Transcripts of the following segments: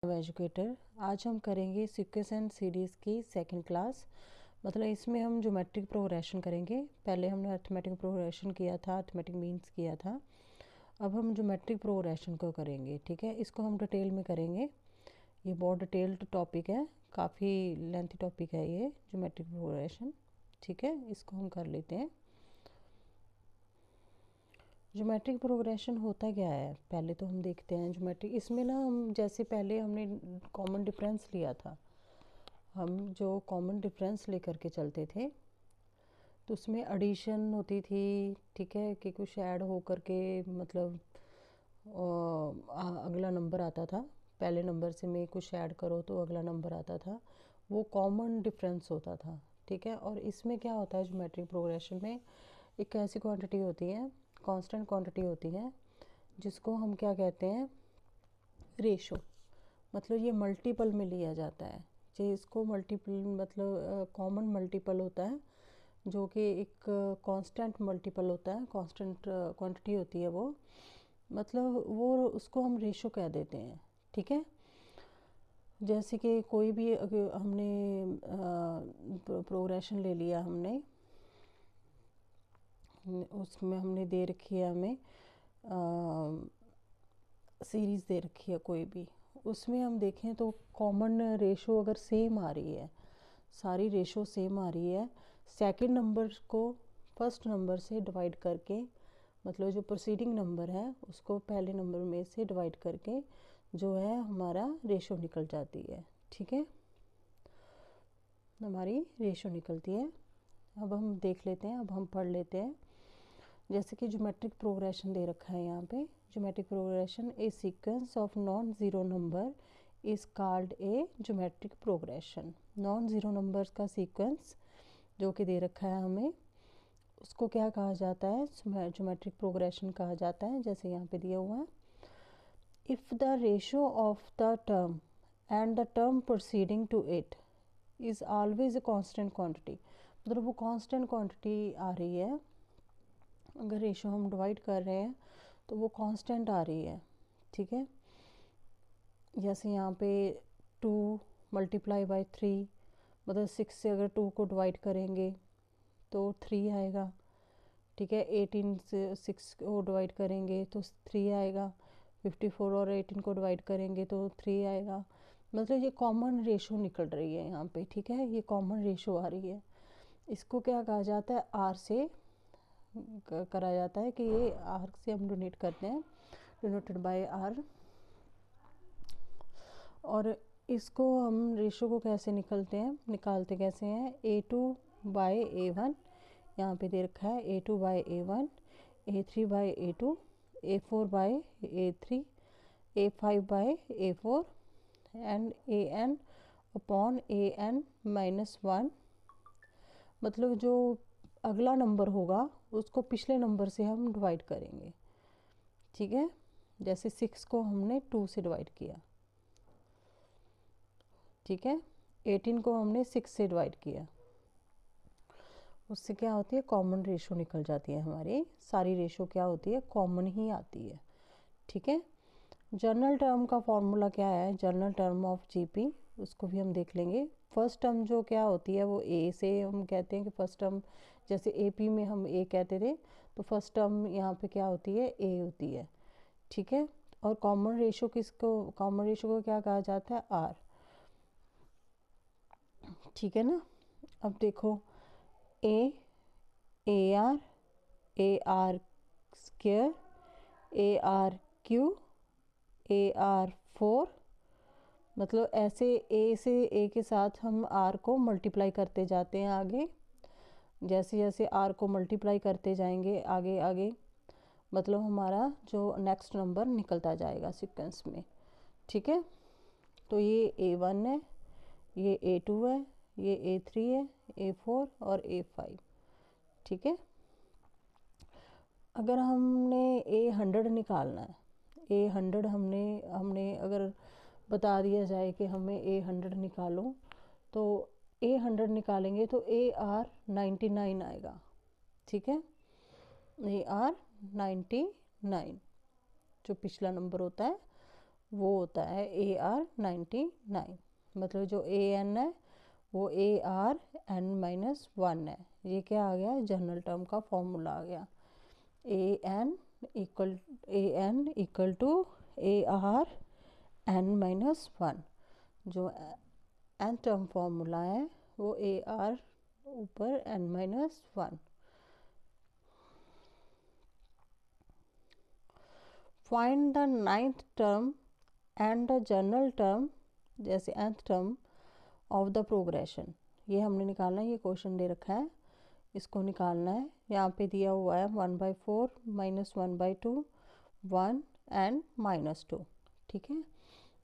Educator. आज हम करेंगे सीक्वेंस एंड सीरीज़ की सेकंड क्लास। मतलब इसमें हम ज्योमेट्रिक प्रोग्रेशन करेंगे। पहले हमने अर्थमेटिक प्रोग्रेशन किया था, अर्थमेटिक मीन्स किया था। अब हम ज्योमेट्रिक प्रोग्रेशन को करेंगे। ठीक है, इसको हम डिटेल में करेंगे। ये बहुत डिटेल्ड टॉपिक है, काफ़ी लेंथी टॉपिक है ये ज्योमेट्रिक प्रोग्रेशन। ठीक है, इसको हम कर लेते हैं। ज्योमेट्रिक प्रोग्रेशन होता क्या है पहले तो हम देखते हैं। ज्योमेट्रिक इसमें ना हम जैसे पहले हमने कॉमन डिफरेंस लिया था, हम जो कॉमन डिफरेंस लेकर के चलते थे तो उसमें एडिशन होती थी। ठीक है, कि कुछ ऐड हो करके मतलब अगला नंबर आता था। पहले नंबर से में कुछ ऐड करो तो अगला नंबर आता था, वो कॉमन डिफरेंस होता था। ठीक है, और इसमें क्या होता है ज्योमेट्रिक प्रोग्रेशन में एक ऐसी क्वांटिटी होती है, कांस्टेंट क्वांटिटी होती है, जिसको हम क्या कहते हैं, रेशो। मतलब ये मल्टीपल में लिया जाता है। जो इसको मल्टीपल मतलब कॉमन मल्टीपल होता है, जो कि एक कांस्टेंट मल्टीपल होता है, कांस्टेंट क्वांटिटी होती है वो। मतलब वो उसको हम रेशो कह देते हैं। ठीक है, जैसे कि कोई भी हमने प्रोग्रेशन ले लिया, हमने उसमें हमने दे रखी है, हमें सीरीज़ दे रखी है कोई भी, उसमें हम देखें तो कॉमन रेशो अगर सेम आ रही है, सारी रेशो सेम आ रही है, सेकंड नंबर को फर्स्ट नंबर से डिवाइड करके, मतलब जो प्रोसीडिंग नंबर है उसको पहले नंबर में से डिवाइड करके जो है हमारा रेशो निकल जाती है। ठीक है, हमारी रेशो निकलती है। अब हम देख लेते हैं, अब हम पढ़ लेते हैं। जैसे कि ज्योमेट्रिक प्रोग्रेशन दे रखा है यहाँ पे। Geometric progression A sequence of non zero number is called a geometric progression. Non zero numbers का सीक्वेंस जो कि दे रखा है हमें, उसको क्या कहा जाता है, ज्योमेट्रिक प्रोग्रेशन कहा जाता है। जैसे यहाँ पे दिया हुआ है, if the ratio of the term and the term proceeding to it is always a constant quantity. मतलब वो कांस्टेंट क्वांटिटी आ रही है, अगर रेशो हम डिवाइड कर रहे हैं तो वो कांस्टेंट आ रही है। ठीक है, जैसे यहाँ पे 2 मल्टीप्लाई बाई 3, मतलब 6 से अगर 2 को डिवाइड करेंगे तो 3 आएगा। ठीक है, 18 से 6 को डिवाइड करेंगे तो 3 आएगा। 54 और 18 को डिवाइड करेंगे तो 3 आएगा। मतलब ये कॉमन रेशो निकल रही है यहाँ पे। ठीक है, ये कॉमन रेशो आ रही है। इसको क्या कहा जाता है, आर से करा जाता है कि ये आर से हम डोनेट करते हैं, डिनोटेड बाय आर। और इसको हम रेशो को कैसे निकालते कैसे हैं, A2 बाय A1 यहाँ पे दे रखा है, A2 by A1, A3 by A2, A4 by A3, A5 by A4 and AN upon AN minus 1। मतलब जो अगला नंबर होगा उसको पिछले नंबर से हम डिवाइड करेंगे। ठीक है, जैसे 6 को हमने 2 से डिवाइड किया। ठीक है, 18 को हमने 6 से डिवाइड किया, उससे क्या होती है, कॉमन रेशो निकल जाती है हमारी। सारी रेशो क्या होती है, कॉमन ही आती है। ठीक है, जनरल टर्म का फॉर्मूला क्या है, जनरल टर्म ऑफ जीपी, उसको भी हम देख लेंगे। फर्स्ट टर्म जो क्या होती है वो ए से हम कहते हैं कि फर्स्ट टर्म, जैसे एपी में हम ए कहते थे, तो फर्स्ट टर्म यहाँ पे क्या होती है, ए होती है। ठीक है, और कॉमन रेशो कॉमन रेशो को क्या कहा जाता है, आर। ठीक है ना, अब देखो, A R, A R square, A R Q, A R 4। मतलब ऐसे ए से ए के साथ हम आर को मल्टीप्लाई करते जाते हैं आगे। जैसे जैसे आर को मल्टीप्लाई करते जाएंगे आगे आगे, मतलब हमारा जो नेक्स्ट नंबर निकलता जाएगा सीक्वेंस में। ठीक है, तो ये A1 है, ये A2 है, ये A3 है, A4 और A5। ठीक है, अगर हमने A100 निकालना है, A100 हमने अगर बता दिया जाए कि हमें A100 निकालो, तो A100 निकालेंगे तो AR99 आएगा। ठीक है, AR99 जो पिछला नंबर होता है वो होता है AR99। मतलब जो AN है वो AR(n-1) है। ये क्या आ गया, जनरल टर्म का फॉर्मूला आ गया। AN equal to AR(n-1). जो n टर्म फॉर्मूला है वो AR ऊपर n-1। Find the 9th term and the general term, जैसे nth term of the progression. ये हमने निकालना है, ये क्वेश्चन दे रखा है, इसको निकालना है। यहाँ पे दिया हुआ है 1/4 -1/2 1 एंड -2। ठीक है,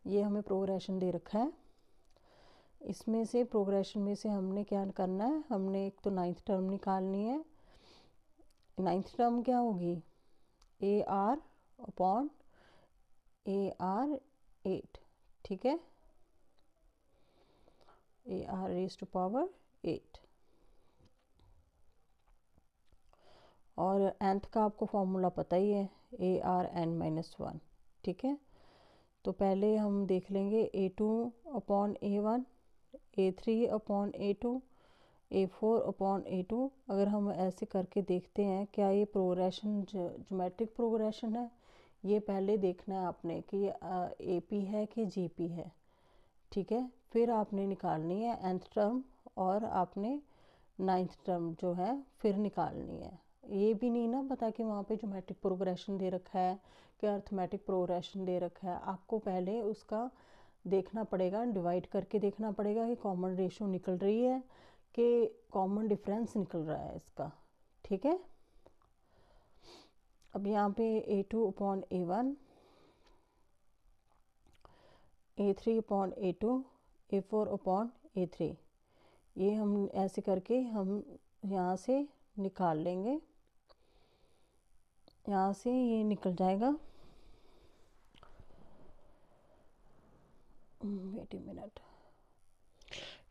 ये हमें प्रोग्रेशन दे रखा है। इसमें से प्रोग्रेशन में से हमने क्या करना है, हमने एक तो 9th टर्म निकालनी है। 9th टर्म क्या होगी, AR/AR8। ठीक है, AR⁸8। और nth का आपको फॉर्मूला पता ही है, AR(n-1). ठीक है, तो पहले हम देख लेंगे A2/A1, A3/A2, A4/A2। अगर हम ऐसे करके देखते हैं क्या ये प्रोग्रेशन ज्योमेट्रिक प्रोग्रेशन है, ये पहले देखना है आपने कि AP है कि GP है। ठीक है, फिर आपने निकालनी है nth टर्म और आपने 9th टर्म जो है फिर निकालनी है। ये भी नहीं ना पता कि वहाँ पे ज्योमेट्रिक प्रोग्रेशन दे रखा है कि अर्थमेटिक प्रोग्रेशन दे रखा है। आपको पहले उसका देखना पड़ेगा, डिवाइड करके देखना पड़ेगा कि कॉमन रेशियो निकल रही है कि कॉमन डिफरेंस निकल रहा है इसका। ठीक है, अब यहाँ पे A2/A1, A3/A2, A4/A3, ये हम ऐसे करके हम यहाँ से निकाल लेंगे। यहाँ से ये निकल जाएगा, वेट ए मिनट,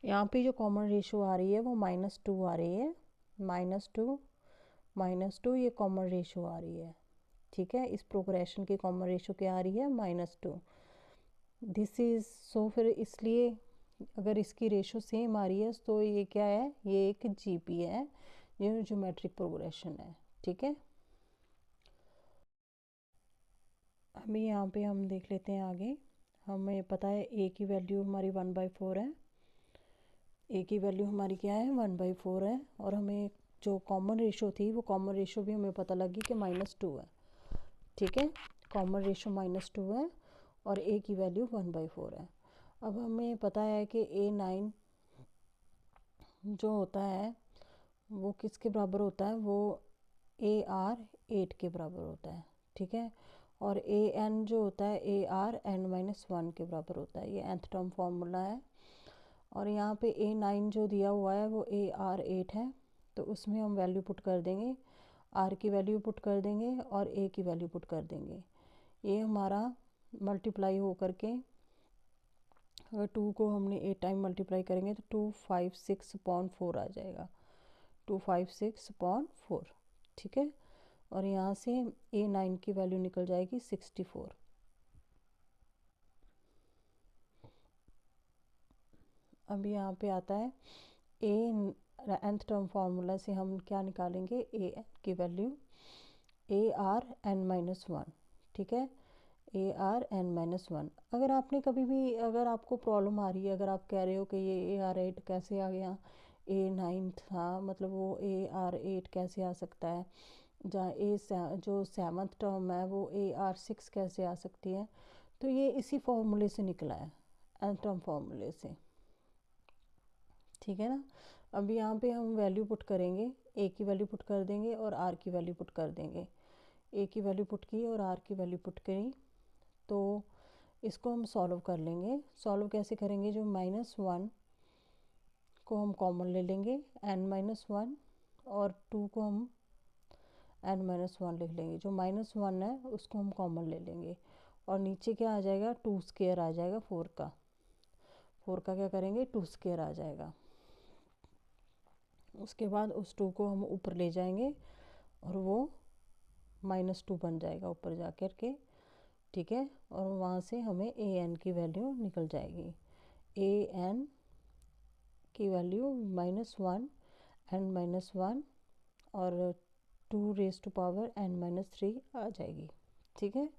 यहाँ पे जो कॉमन रेशियो आ रही है वो -2 आ रही है। -2 ये कॉमन रेशियो आ रही है। ठीक है, इस प्रोग्रेशन की कॉमन रेशियो क्या आ रही है, -2। दिस इज सो, फिर इसलिए अगर इसकी रेशियो सेम आ रही है तो ये क्या है, ये एक GP है, ये ज्योमेट्रिक प्रोग्रेशन है। ठीक है, अभी यहाँ पे हम देख लेते हैं आगे। हमें पता है A की वैल्यू हमारी 1/4 है। A की वैल्यू हमारी क्या है, 1/4 है। और हमें जो कॉमन रेशियो थी वो कॉमन रेशियो भी हमें पता लगी कि -2 है। ठीक है, कॉमन रेशियो -2 है और A की वैल्यू 1/4 है। अब हमें पता है कि A9 जो होता है वो किसके बराबर होता है, वो AR8 के बराबर होता है। ठीक है, और AN जो होता है AR(n-1) के बराबर होता है। ये nth टर्म फॉर्मूला है। और यहाँ पे A9 जो दिया हुआ है वो AR8 है, तो उसमें हम वैल्यू पुट कर देंगे, R की वैल्यू पुट कर देंगे और A की वैल्यू पुट कर देंगे। ये हमारा मल्टीप्लाई हो करके, अगर 2 को हमने 8 टाइम मल्टीप्लाई करेंगे तो 256/4 आ जाएगा, 256/4। ठीक है, और यहाँ से A9 की वैल्यू निकल जाएगी 64। अब यहाँ पे आता है nth टर्म फार्मूला से हम क्या निकालेंगे, AN की वैल्यू AR(n-1). ठीक है, AR(n-1). अगर आपने कभी भी, अगर आपको प्रॉब्लम आ रही है, अगर आप कह रहे हो कि ये AR8 कैसे आ गया, A9 था, मतलब वो AR8 कैसे आ सकता है, जहाँ जो 7th टर्म है वो AR6 कैसे आ सकती है, तो ये इसी फॉर्मूले से निकला है, nth टर्म फॉर्मूले से। ठीक है ना, अब यहाँ पे हम वैल्यू पुट करेंगे, A की वैल्यू पुट कर देंगे और R की वैल्यू पुट कर देंगे। A की वैल्यू पुट की और R की वैल्यू पुट करी, तो इसको हम सॉल्व कर लेंगे। सॉल्व कैसे करेंगे, जो -1 को हम कॉमन ले लेंगे, n-1, और 2 को हम n-1 लिख लेंगे। जो -1 है उसको हम कॉमन ले लेंगे और नीचे क्या आ जाएगा, 2 स्क्वायर आ जाएगा, 4 का क्या करेंगे, 2 स्क्वायर आ जाएगा। उसके बाद उस 2 को हम ऊपर ले जाएंगे और वो -2 बन जाएगा ऊपर जा कर के। ठीक है, और वहाँ से हमें ए एन की वैल्यू निकल जाएगी। ए एन की वैल्यू -1 एन -1 और 2⁻n−3 आ जाएगी। ठीक है,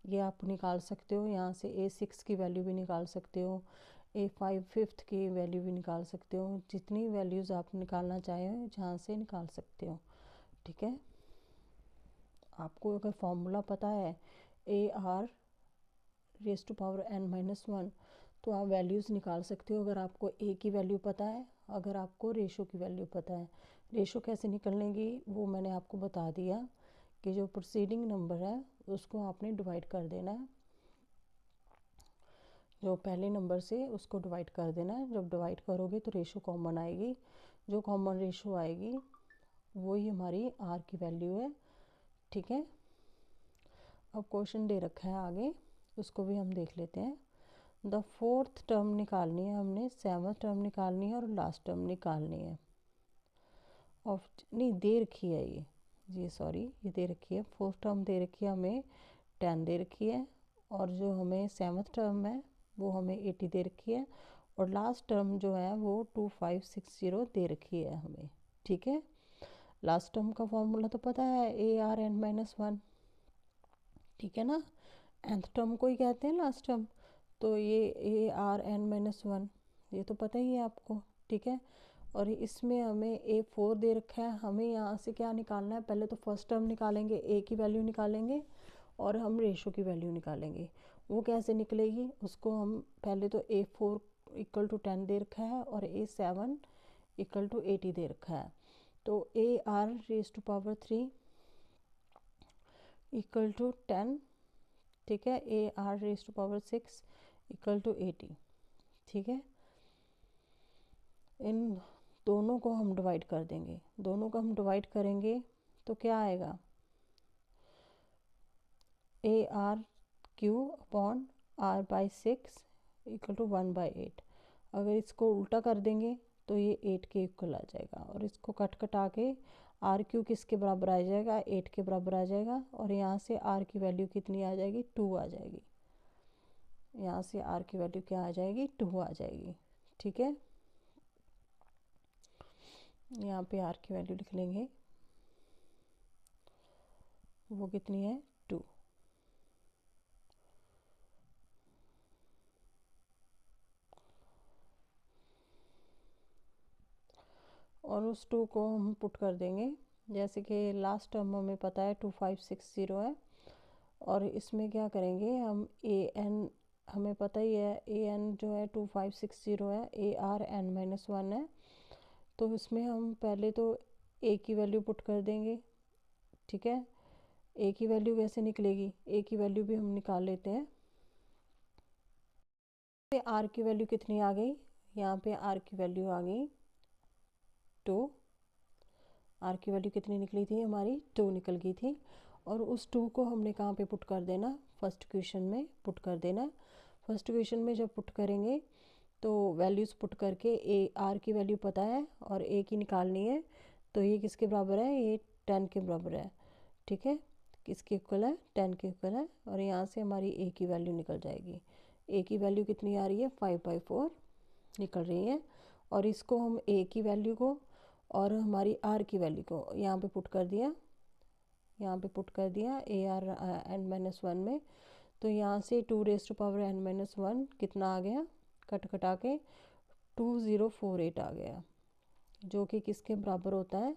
ये आप निकाल सकते हो। यहाँ से A6 की वैल्यू भी निकाल सकते हो, A5 फिफ्थ की वैल्यू भी निकाल सकते हो। जितनी वैल्यूज़ आप निकालना चाहें जहाँ से निकाल सकते हो। ठीक है, आपको अगर फॉर्मूला पता है AR⁻n−1 तो आप वैल्यूज़ निकाल सकते हो। अगर आपको A की वैल्यू पता है, अगर आपको रेशो की वैल्यू पता है। रेशो कैसे निकलनेगी वो मैंने आपको बता दिया कि जो प्रोसीडिंग नंबर है उसको आपने डिवाइड कर देना है, जो पहले नंबर से उसको डिवाइड कर देना है। जब डिवाइड करोगे तो रेशो कॉमन आएगी, जो कॉमन रेशो आएगी वही हमारी आर की वैल्यू है। ठीक है, अब क्वेश्चन दे रखा है आगे, उसको भी हम देख लेते हैं। द फोर्थ टर्म निकालनी है हमने, सेवन्थ टर्म निकालनी है और लास्ट टर्म निकालनी है। ऑफ नहीं दे रखी है ये सॉरी ये दे रखी है। फोर्थ टर्म दे रखी है हमें 10 दे रखी है, और जो हमें सेवन्थ टर्म है वो हमें 80 दे रखी है, और लास्ट टर्म जो है वो 2560 दे रखी है हमें। ठीक है, लास्ट टर्म का फॉर्मूला तो पता है ARn-1। ठीक है ना, nth टर्म को ही कहते हैं लास्ट टर्म, तो ये ARn-1 ये तो पता ही है आपको। ठीक है, और इसमें हमें A4 दे रखा है। हमें यहाँ से क्या निकालना है, पहले तो फर्स्ट टर्म निकालेंगे, A की वैल्यू निकालेंगे और हम रेशो की वैल्यू निकालेंगे। वो कैसे निकलेगी उसको हम पहले तो A4 = 10 दे रखा है और A7 = 80 दे रखा है। तो AR⁻³ = 10। ठीक है, AR⁻6 = 80। ठीक है, इन दोनों को हम डिवाइड कर देंगे। दोनों को हम डिवाइड करेंगे तो क्या आएगा, AR³/R/6 = 1/8। अगर इसको उल्टा कर देंगे तो ये 8 के इक्वल आ जाएगा, और इसको कटा के R³ किसके बराबर आ जाएगा, 8 के बराबर आ जाएगा, और यहाँ से R की वैल्यू कितनी आ जाएगी, 2 आ जाएगी। यहाँ से R की वैल्यू क्या आ जाएगी, 2 आ जाएगी। ठीक है, यहाँ पे R की वैल्यू लिख लेंगे, वो कितनी है, 2। और उस 2 को हम पुट कर देंगे, जैसे कि लास्ट टर्म हमें पता है 2560 है, और इसमें क्या करेंगे हम AN हमें पता ही है, AN जो है 2560 है, ARn-1 है, तो इसमें हम पहले तो A की वैल्यू पुट कर देंगे। ठीक है, A की वैल्यू कैसे निकलेगी, A की वैल्यू भी हम निकाल लेते हैं। R की वैल्यू कितनी आ गई, यहाँ पे R की वैल्यू आ गई 2। R की वैल्यू कितनी निकली थी हमारी, 2 निकल गई थी, और उस 2 को हमने कहाँ पे पुट कर देना, फर्स्ट क्वेश्चन में पुट कर देना। फर्स्ट क्वेश्चन में जब पुट करेंगे तो वैल्यूज़ पुट करके आर की वैल्यू पता है और A की निकालनी है, तो ये किसके बराबर है, ये 10 के बराबर है। ठीक है, किसके इक्वल है, 10 के इक्वल है, और यहाँ से हमारी A की वैल्यू निकल जाएगी। A की वैल्यू कितनी आ रही है, 5/4 निकल रही है, और इसको हम A की वैल्यू को और हमारी R की वैल्यू को यहाँ पे पुट कर दिया, यहाँ पे पुट कर दिया ARn-1 में, तो यहाँ से 2⁻n-1 कितना आ गया, कटा के 2048 आ गया, जो कि किसके बराबर होता है,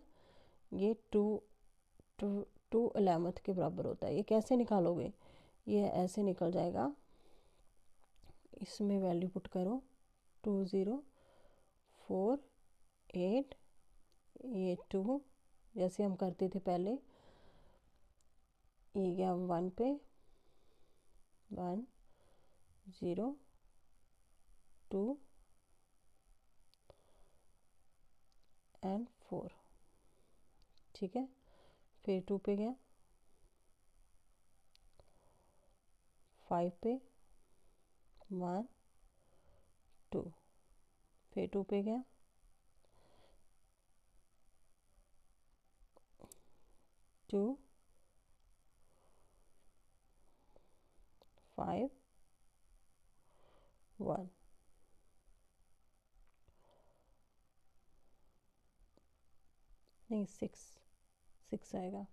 ये 2/11 के बराबर होता है। ये कैसे निकालोगे, ये ऐसे निकल जाएगा, इसमें वैल्यू पुट करो 2048, ये 2 जैसे हम करते थे पहले, ये गया 1 पे 1 0 2 एंड 4। ठीक है, फिर 2 पे गया, 5 पे 1 2, फिर 2 पे गया, 2 5 1 नहीं 6 आएगा,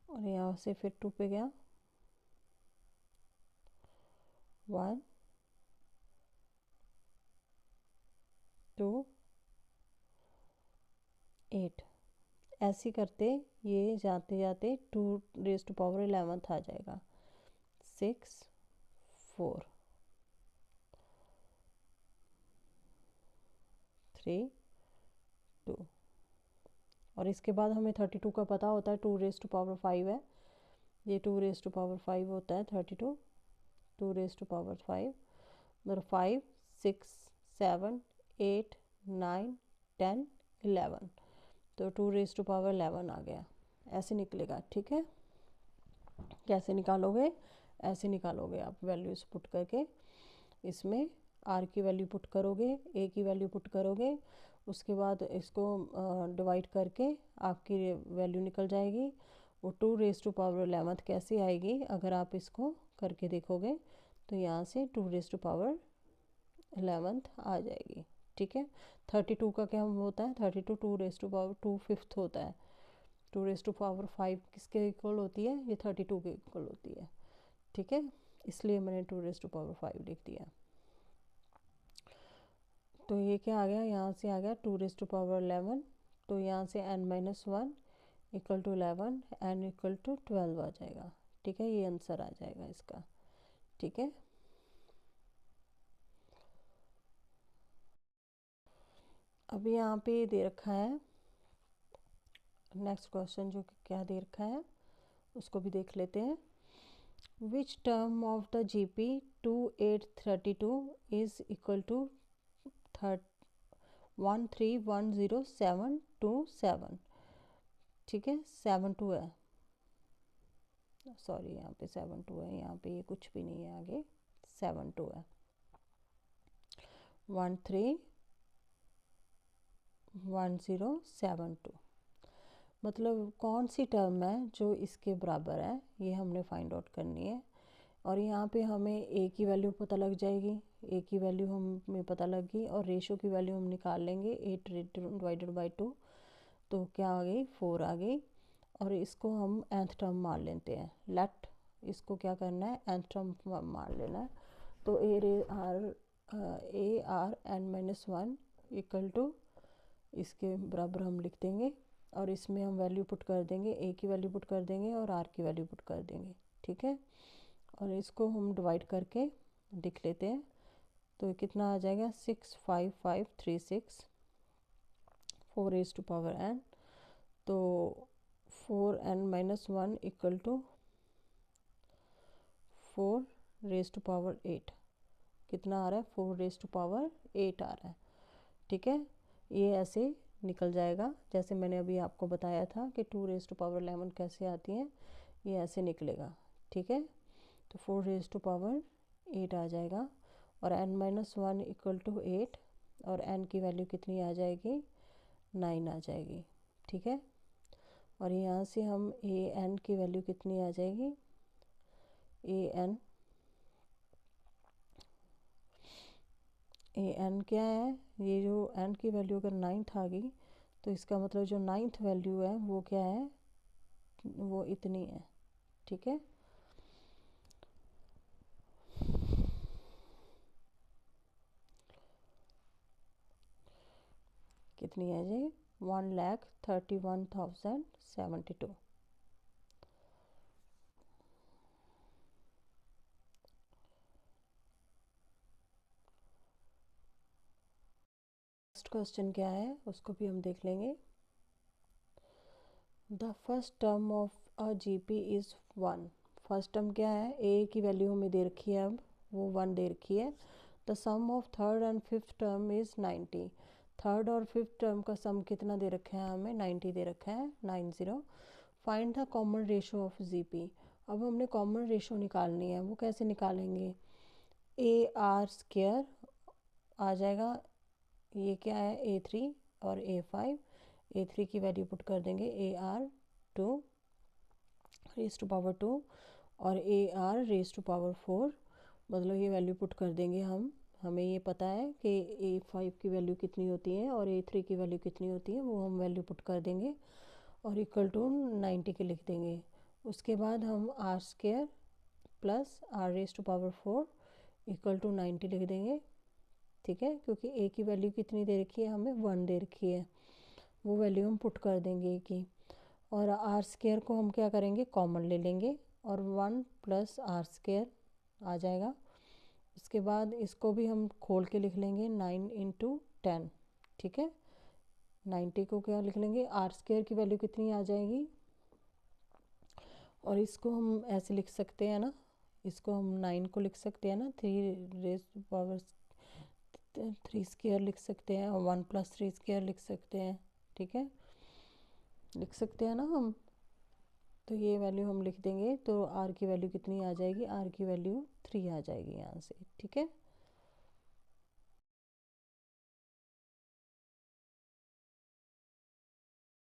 और यहाँ से फिर 2 पे गया 1 2 8। ऐसे करते ये जाते जाते 2⁻11 आ जाएगा। 6 4 3 2। और इसके बाद हमें 32 का पता होता है, 2⁻5 है, ये 2⁻5 होता है 32, 2⁻5 मतलब 5 6 7 8 9 10 11, तो 2⁻11 आ गया, ऐसे निकलेगा। ठीक है, कैसे निकालोगे, ऐसे निकालोगे आप वैल्यूज पुट करके, इसमें आर की वैल्यू पुट करोगे, ए की वैल्यू पुट करोगे, उसके बाद इसको डिवाइड करके आपकी वैल्यू निकल जाएगी। वो 2⁻11 कैसे आएगी, अगर आप इसको करके देखोगे तो यहाँ से 2⁻11 आ जाएगी। ठीक है, 32 का क्या होता है, 32 2⁻2 होता है, 2�5 किसके इक्वल होती है, ये 32 के इक्वल होती है। ठीक है, इसलिए मैंने 2⁻5 लिख दिया। तो ये क्या आ गया, यहाँ से आ गया 2⁻11, तो यहाँ से n-1 equal to 11, n equal to 12 आ जाएगा। ठीक है, ये आंसर आ जाएगा इसका। ठीक है, अभी यहाँ पे दे रखा है नेक्स्ट क्वेश्चन, जो कि क्या दे रखा है उसको भी देख लेते हैं। Which term of the GP 2832 is equal to 1310727। ठीक है, 72 है, सॉरी यहाँ पे 72 है, यहाँ पे ये कुछ भी नहीं है आगे, 72 है, 1310727। मतलब कौन सी टर्म है जो इसके बराबर है, ये हमने फाइंड आउट करनी है। और यहाँ पे हमें ए की वैल्यू पता लग जाएगी, ए की वैल्यू हमें पता लग गई, और रेशो की वैल्यू हम निकाल लेंगे 8/2, तो क्या आ गई 4 आ गई। और इसको हम nth टर्म मान लेते हैं, लेट इसको क्या करना है, nth टर्म मान लेना है। तो AR(n-1) इक्वल टू इसके बराबर हम लिख देंगे, और इसमें हम वैल्यू पुट कर देंगे, ए की वैल्यू पुट कर देंगे और आर की वैल्यू पुट कर देंगे। ठीक है, और इसको हम डिवाइड करके लिख लेते हैं, तो कितना आ जाएगा 65536 4n, तो 4n-1 इक्वल टू 4⁸8, कितना आ रहा है 4⁸8 आ रहा है। ठीक है, ये ऐसे निकल जाएगा, जैसे मैंने अभी आपको बताया था कि 2⁻11 कैसे आती है, ये ऐसे निकलेगा। ठीक है, तो 4⁸8 आ जाएगा, और n-1 इक्वल टू 8, और n की वैल्यू कितनी आ जाएगी 9 आ जाएगी। ठीक है, और यहाँ से हम an की वैल्यू कितनी आ जाएगी, an क्या है, ये जो n की वैल्यू अगर 9th आ गई, तो इसका मतलब जो 9th वैल्यू है वो क्या है, वो इतनी है। ठीक है, कितनी है जी, 1,31,072। नेक्स्ट क्वेश्चन क्या है उसको भी हम देख लेंगे। The first term of a GP is 1। First term क्या है, ए की वैल्यू हमें दे रखी है, अब वो 1 दे रखी है। The sum of third and fifth term is 90। Third और फिफ्थ टर्म का सम कितना दे रखा है, हमें 90 दे रखा है, 90। Find the common ratio of GP। अब हमने कॉमन रेशो निकालनी है, वो कैसे निकालेंगे, AR² आ जाएगा, ये क्या है A3 और A5, A3 की वैल्यू पुट कर देंगे AR2, रेज टू पावर 2 और a r raise to power 4, मतलब ये वैल्यू पुट कर देंगे हम। हमें ये पता है कि A5 की वैल्यू कितनी होती है और A3 की वैल्यू कितनी होती है, वो हम वैल्यू पुट कर देंगे और इक्वल टू 90 के लिख देंगे। उसके बाद हम r square plus r raise to power 4 equal to 90 लिख देंगे। ठीक है, क्योंकि ए की वैल्यू कितनी दे रखी है, हमें 1 दे रखी है, वो वैल्यू हम पुट कर देंगे ए की। और आर स्क्वायर को हम क्या करेंगे, कॉमन ले लेंगे और 1 प्लस आर स्क्वायर आ जाएगा। उसके बाद इसको भी हम खोल के लिख लेंगे 9 इंटू 10। ठीक है, 90 को क्या लिख लेंगे, आर स्क्वायर की वैल्यू कितनी आ जाएगी, और इसको हम ऐसे लिख सकते हैं ना, इसको हम 9 को लिख सकते हैं ना 3 रेज पावर 3 स्क्वायर लिख सकते हैं और 1 प्लस 3 स्क्वायर लिख सकते हैं। ठीक है, लिख सकते हैं ना हम। तो ये वैल्यू हम लिख देंगे, तो आर की वैल्यू कितनी आ जाएगी, आर की वैल्यू 3 आ जाएगी यहाँ से। ठीक है।